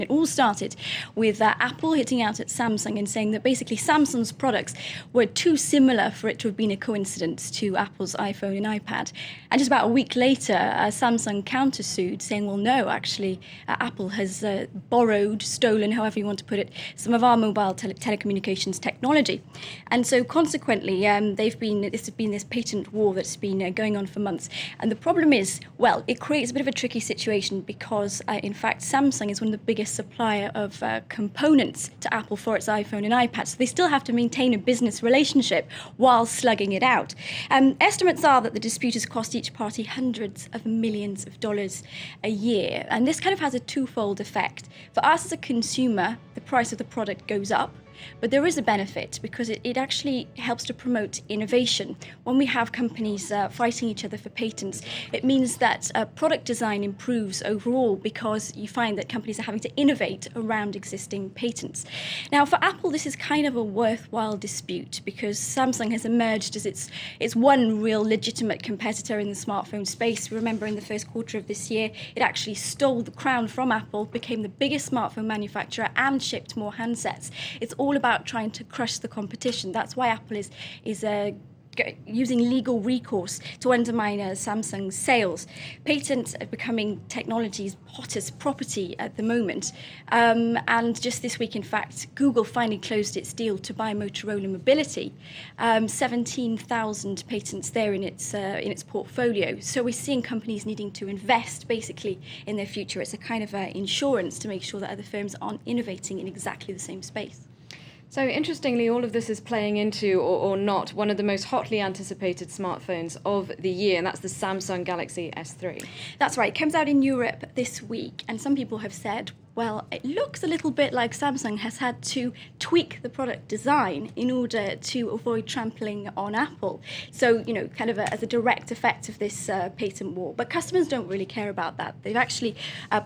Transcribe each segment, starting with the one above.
It all started with Apple hitting out at Samsung and saying that basically Samsung's products were too similar for it to have been a coincidence to Apple's iPhone and iPad. And just about a week later, Samsung countersued, saying, well, no, actually, Apple has borrowed, stolen, however you want to put it, some of our mobile telecommunications technology. And so consequently, this has been this patent war that's been going on for months. And the problem is, well, it creates a bit of a tricky situation because, in fact, Samsung is one of the biggest supplier of components to Apple for its iPhone and iPad. So they still have to maintain a business relationship while slugging it out. Estimates are that the dispute has cost each party hundreds of millions of dollars a year. And this kind of has a twofold effect. For us as a consumer, the price of the product goes up. But there is a benefit because it actually helps to promote innovation. When we have companies fighting each other for patents, it means that product design improves overall because you find that companies are having to innovate around existing patents. Now, for Apple, this is kind of a worthwhile dispute because Samsung has emerged as its one real legitimate competitor in the smartphone space. Remember, in the first quarter of this year, it actually stole the crown from Apple, became the biggest smartphone manufacturer, and shipped more handsets. It's all about trying to crush the competition. That's why Apple is using legal recourse to undermine Samsung's sales. Patents are becoming technology's hottest property at the moment. And just this week, in fact, Google finally closed its deal to buy Motorola Mobility. 17,000 patents there in its portfolio. So we're seeing companies needing to invest basically in their future. It's a kind of insurance to make sure that other firms aren't innovating in exactly the same space. So interestingly, all of this is playing into, or not, one of the most hotly anticipated smartphones of the year, and that's the Samsung Galaxy S3. That's right. It comes out in Europe this week, and some people have said, well, it looks a little bit like Samsung has had to tweak the product design in order to avoid trampling on Apple. So, kind of as a direct effect of this patent war. But customers don't really care about that. They've actually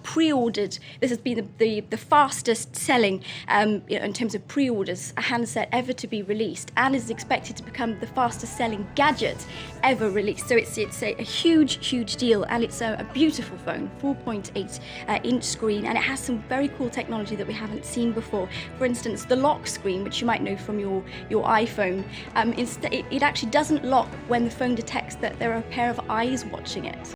pre-ordered. This has been the fastest selling, in terms of pre-orders, a handset ever to be released, and is expected to become the fastest selling gadget ever released. So it's a huge deal, and it's a beautiful phone, 4.8 inch screen, and it has some very cool technology that we haven't seen before. For instance, the lock screen, which you might know from your iPhone, it actually doesn't lock when the phone detects that there are a pair of eyes watching it.